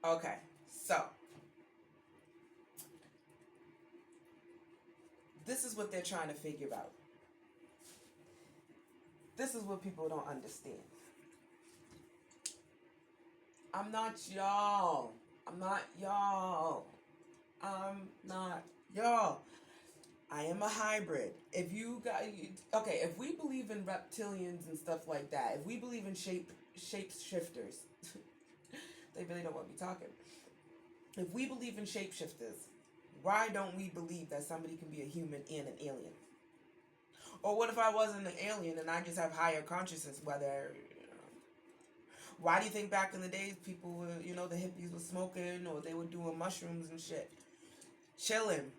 Okay, so this is what they're trying to figure out. This is what people don't understand. I'm not y'all. I'm not y'all. I'm not y'all. I am a hybrid. If you got okay, if we believe in reptilians and stuff like that, if we believe in shapeshifters, they really don't want me talking. If we believe in shapeshifters, why don't we believe that somebody can be a human and an alien? Or what if I wasn't an alien and I just have higher consciousness? Why do you think back in the days people were, the hippies were smoking or they were doing mushrooms and shit, chilling,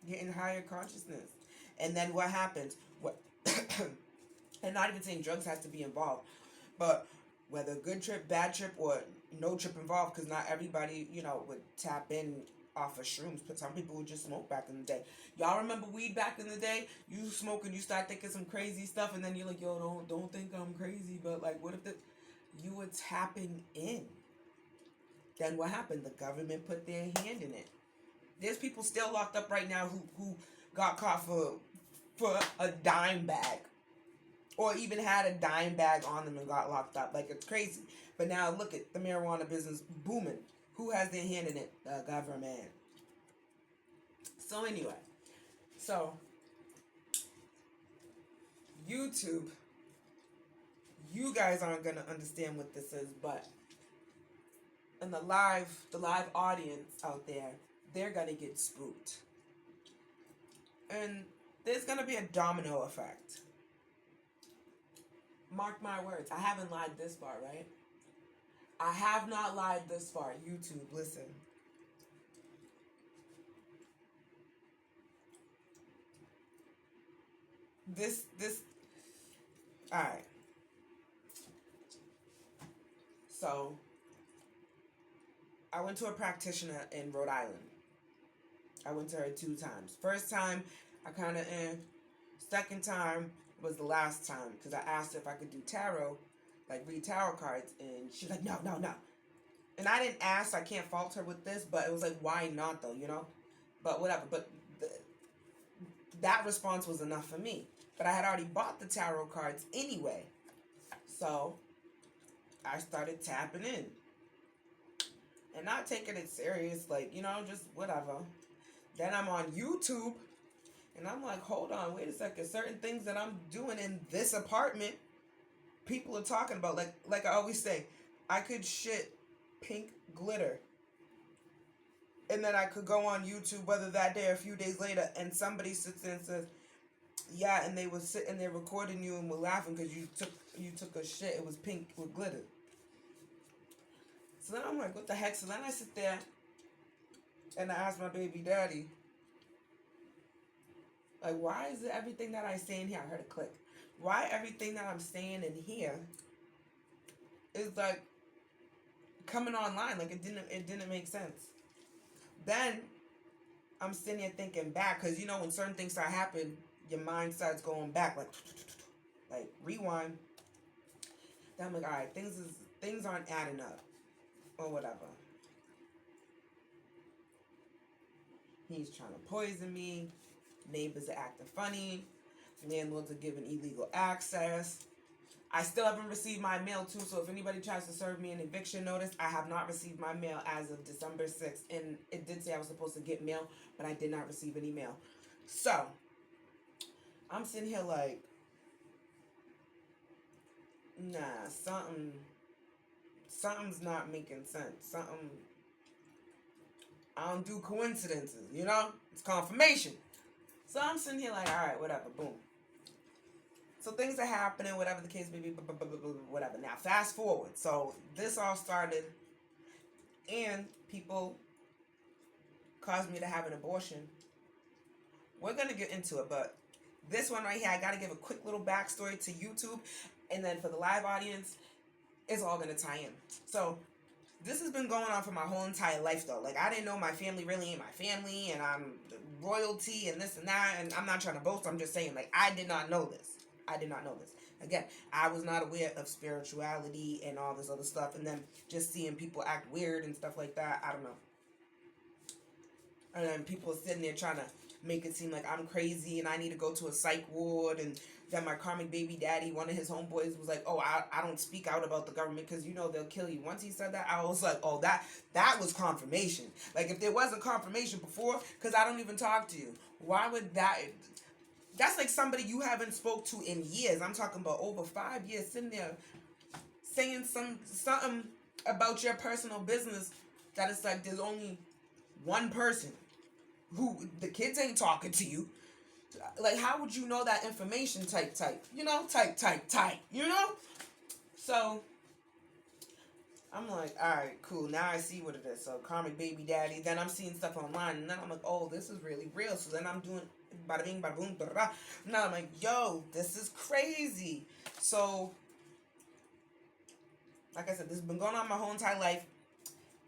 getting higher consciousness, and then what happens? What? And not even saying drugs has to be involved, but whether good trip, bad trip, or no trip involved, because not everybody, would tap in off of shrooms. But some people would just smoke back in the day. Y'all remember weed back in the day? You smoke and you start thinking some crazy stuff, and then you're like, yo, don't think I'm crazy, but like, what if you were tapping in? Then what happened? The government put their hand in it. There's people still locked up right now who got caught for a dime bag, or even had a dime bag on them and got locked up. Like, it's crazy. But now look at the marijuana business booming. Who has their hand in it? The government. So anyway, so YouTube, you guys aren't gonna understand what this is, but in the live audience out there, they're gonna get spooked. And there's gonna be a domino effect. Mark my words. I haven't lied this far, right? I have not lied this far. YouTube, listen. This, alright. So, I went to a practitioner in Rhode Island. I went to her 2 times. First time, I kind of Second time was the last time, because I asked her if I could do tarot, like read tarot cards, and she's like, no, no, no. And I didn't ask, so I can't fault her with this, but it was like, why not though, But whatever, but that response was enough for me. But I had already bought the tarot cards anyway. So, I started tapping in. And not taking it serious, like, just whatever. Then I'm on YouTube, and I'm like, hold on, wait a second. Certain things that I'm doing in this apartment, people are talking about. Like I always say, I could shit pink glitter. And then I could go on YouTube, whether that day or a few days later, and somebody sits there and says, yeah, and they were sitting there recording you and were laughing because you took a shit. It was pink with glitter. So then I'm like, what the heck? So then I sit there and I ask my baby daddy, like, why is it everything that I say in here? I heard a click. Why everything that I'm saying in here is like coming online? Like, it didn't make sense. Then I'm sitting here thinking back, because when certain things start happening, your mind starts going back, like rewind. Then I'm like, all right, things aren't adding up, or whatever. He's trying to poison me. Neighbors are acting funny. Landlords are giving illegal access. I still haven't received my mail too, so if anybody tries to serve me an eviction notice, I have not received my mail as of December 6th. And it did say I was supposed to get mail, but I did not receive any mail. So, I'm sitting here like, nah, something's not making sense. I don't do coincidences, It's confirmation. So I'm sitting here like, all right, whatever, boom. So things are happening, whatever the case may be, whatever. Now, fast forward. So this all started, and people caused me to have an abortion. We're going to get into it, but this one right here, I got to give a quick little backstory to YouTube, and then for the live audience, it's all going to tie in. So this has been going on for my whole entire life, though. Like, I didn't know my family really ain't my family, and I'm royalty and this and that, and I'm not trying to boast. I'm just saying, like, I did not know this. Again, I was not aware of spirituality and all this other stuff, and then just seeing people act weird and stuff like that, I don't know. And then people sitting there trying to make it seem like I'm crazy and I need to go to a psych ward. And then my karmic baby daddy, one of his homeboys, was like, oh, I don't speak out about the government because, you know, they'll kill you. Once he said that, I was like, oh, that was confirmation. Like, if there wasn't confirmation before, because I don't even talk to you, why would that... That's like somebody you haven't spoke to in years. I'm talking about over 5 years, sitting there saying something about your personal business that it's like there's only one person who the kids ain't talking to you. Like, how would you know that information? Type, you know, type, you know. So I'm like, all right, cool. Now I see what it is. So karmic baby daddy. Then I'm seeing stuff online, and then I'm like, oh, this is really real. So then I'm doing bada bing, bada boom, bada da. Now I'm like, yo, this is crazy. So, like I said, this has been going on my whole entire life.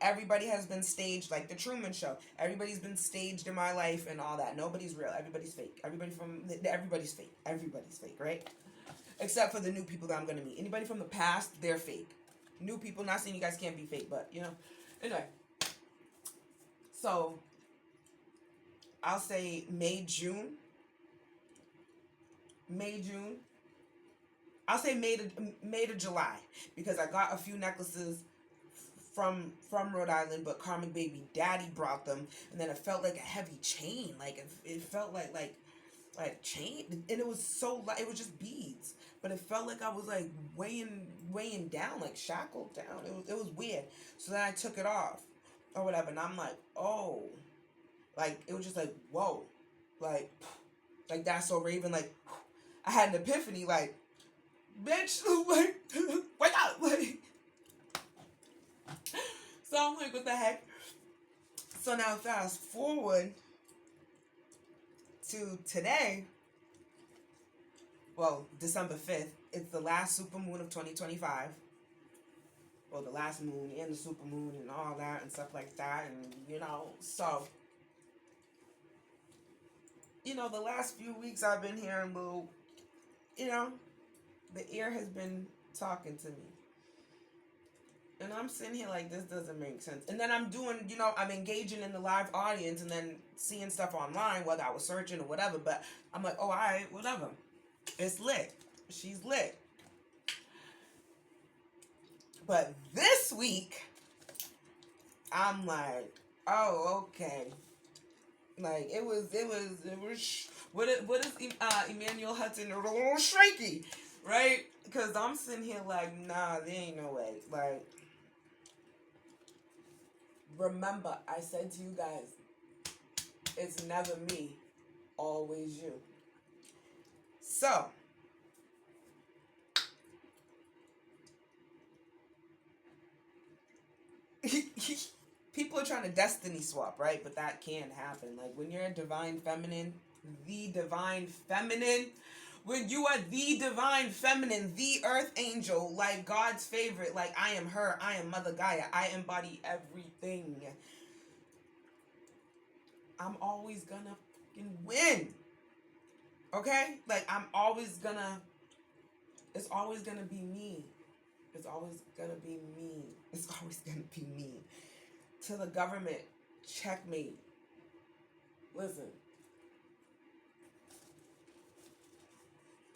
Everybody has been staged, like the Truman Show. Everybody's been staged in my life and all that. Nobody's real. Everybody's fake. Everybody's fake. Everybody's fake, right? Except for the new people that I'm gonna meet. Anybody from the past, they're fake. New people, not saying you guys can't be fake, but you know. Anyway, so I'll say May, June. I'll say May to July, because I got a few necklaces from Rhode Island, but karmic baby daddy brought them, and then it felt like a heavy chain. Like it felt like chain, and it was so light. It was just beads, but it felt like I was like weighing down, like shackled down. It was weird. So then I took it off or whatever, and I'm like, oh, like it was just like, whoa, like that's so Raven. Like I had an epiphany, like, bitch, like wake up, like. So I'm like, what the heck? So now fast forward to today. Well, December 5th. It's the last super moon of 2025. Well, the last moon and the super moon and all that and stuff like that. And, you know, so, you know, the last few weeks I've been hearing little, you know, the ear has been talking to me. And I'm sitting here like, this doesn't make sense. And then I'm doing, you know, I'm engaging in the live audience and then seeing stuff online, whether I was searching or whatever. But I'm like, oh, all right, whatever. It's lit. She's lit. But this week, I'm like, oh, okay. Like, it was, what is Emmanuel Hudson? A little shaky, right? Because I'm sitting here like, nah, there ain't no way. Like, remember, I said to you guys, it's never me, always you. So, people are trying to destiny swap, right? But that can't happen. Like, when you're a divine feminine, when you are the divine feminine, the earth angel, like God's favorite, like I am her, I am Mother Gaia, I embody everything. I'm always gonna fucking win. Okay? Like, it's always gonna be me. It's always gonna be me. It's always gonna be me. To the government, checkmate. Listen.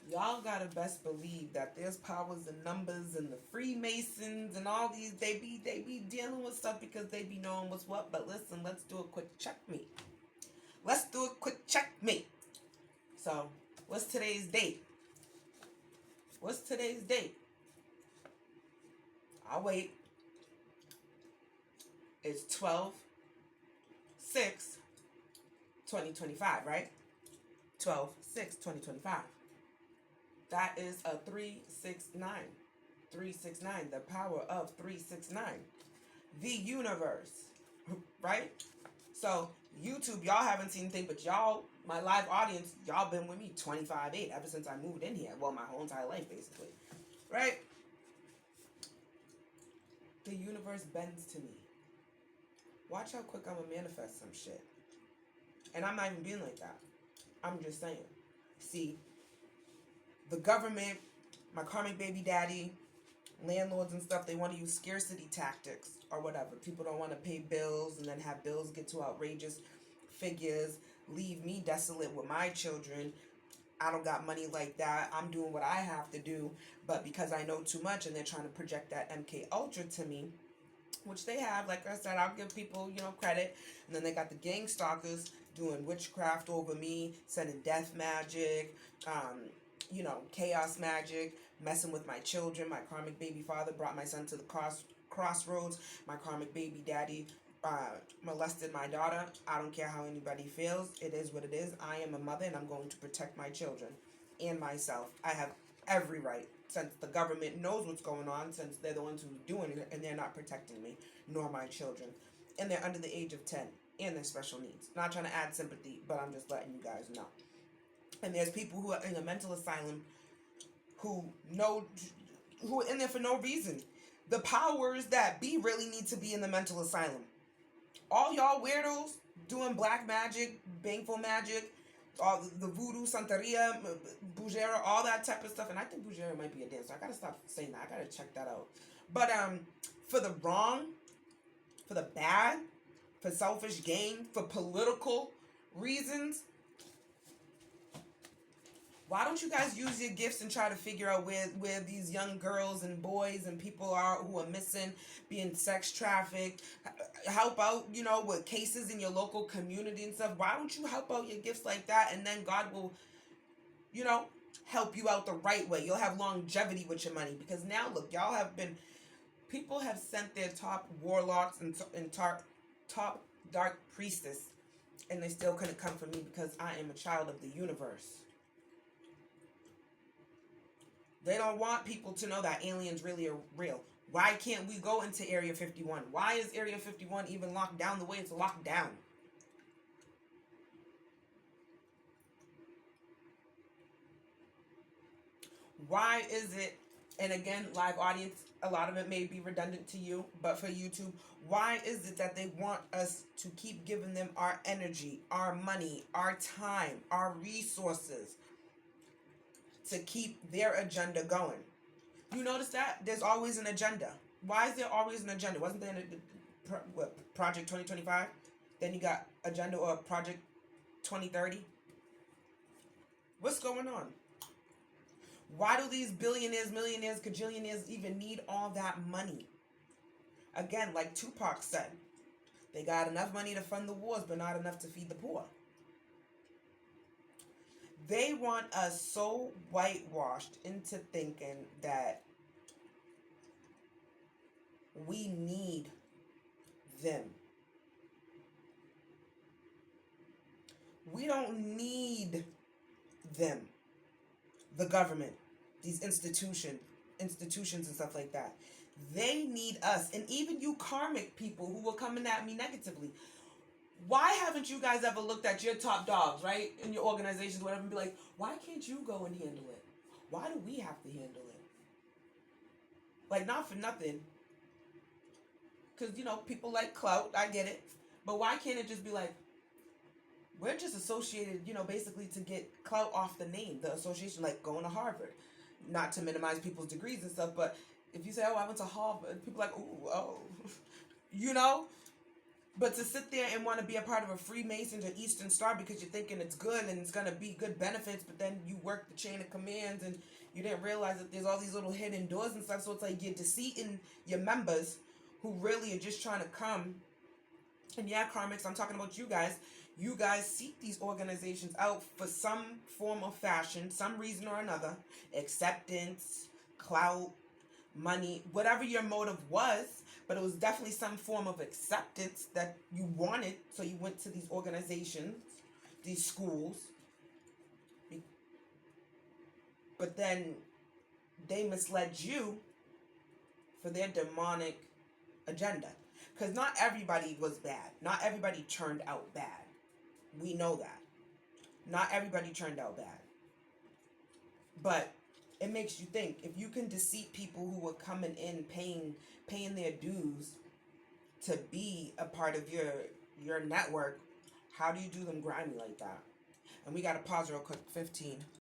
Y'all gotta best believe that there's powers in numbers and the Freemasons and all these, they be dealing with stuff because they be knowing what's what. But listen, let's do a quick checkmate. So, what's today's date? I'll wait. It's 12/6/2025, right? 12/6/2025. That is a 369. 369. The power of 369. The universe. Right? So, YouTube, y'all haven't seen anything, but y'all, my live audience, y'all been with me 25/8 ever since I moved in here. Well, my whole entire life, basically. Right? The universe bends to me. Watch how quick I'm going to manifest some shit. And I'm not even being like that. I'm just saying. See, the government My karmic baby daddy, landlords and stuff, they want to use scarcity tactics or whatever. People don't want to pay bills and then have bills get to outrageous figures, leave me desolate with my children. I don't got money like that. I'm doing what I have to do, but because I know too much and they're trying to project that MK Ultra to me, which they have, like I said, I'll give people, credit. And then they got the gang stalkers doing witchcraft over me, sending death magic, chaos magic, messing with my children. My karmic baby father brought my son to the crossroads. My karmic baby daddy molested my daughter. I don't care how anybody feels. It is what it is. I am a mother and I'm going to protect my children and myself. I have every right, since the government knows what's going on, since they're the ones who are doing it and they're not protecting me nor my children. And they're under the age of 10 and they're special needs. Not trying to add sympathy, but I'm just letting you guys know. And there's people who are in a mental asylum who are in there for no reason. The powers that be really need to be in the mental asylum. All y'all weirdos doing black magic, baneful magic, all the voodoo, santeria, bujera, all that type of stuff. And I think bujera might be a dance. So I gotta stop saying that. I gotta check that out. But for the wrong, for the bad, for selfish gain, for political reasons, why don't you guys use your gifts and try to figure out where these young girls and boys and people are who are missing, being sex trafficked, help out, with cases in your local community and stuff. Why don't you help out your gifts like that, and then God will, help you out the right way. You'll have longevity with your money, because now look, people have sent their top warlocks and top dark priestess, and they still couldn't come for me because I am a child of the universe. They don't want people to know that aliens really are real. Why can't we go into Area 51? Why is Area 51 even locked down the way it's locked down? Why is it, and again, live audience, a lot of it may be redundant to you, but for YouTube, why is it that they want us to keep giving them our energy, our money, our time, our resources, to keep their agenda going? You notice that? There's always an agenda. Why is there always an agenda? Wasn't there Project 2025? Then you got agenda or Project 2030? What's going on? Why do these billionaires, millionaires, cajillionaires even need all that money? Again, like Tupac said, they got enough money to fund the wars, but not enough to feed the poor. They want us so whitewashed into thinking that we need them. We don't need them. The government, these institutions and stuff like that. They need us. And even you karmic people who were coming at me negatively. Why haven't you guys ever looked at your top dogs, right, in your organizations, whatever, and be like, why can't you go and handle it? Why do we have to handle it? Like, not for nothing. Because, people like clout, I get it. But why can't it just be like, we're just associated, basically to get clout off the name, the association, like going to Harvard. Not to minimize people's degrees and stuff, but if you say, oh, I went to Harvard, people are like, ooh, oh. But to sit there and want to be a part of a Freemason or Eastern Star because you're thinking it's good and it's going to be good benefits, but then you work the chain of commands and you didn't realize that there's all these little hidden doors and stuff. So it's like you're deceiving your members who really are just trying to come. And yeah, karmics, I'm talking about you guys. You guys seek these organizations out for some form of fashion, some reason or another. Acceptance, clout, money, whatever your motive was. But it was definitely some form of acceptance that you wanted. So you went to these organizations, these schools. But then they misled you for their demonic agenda. Because not everybody was bad. Not everybody turned out bad. We know that. Not everybody turned out bad. But it makes you think, if you can deceive people who were coming in paying their dues to be a part of your network, how do you do them grimy like that? And we got to pause real quick. 15.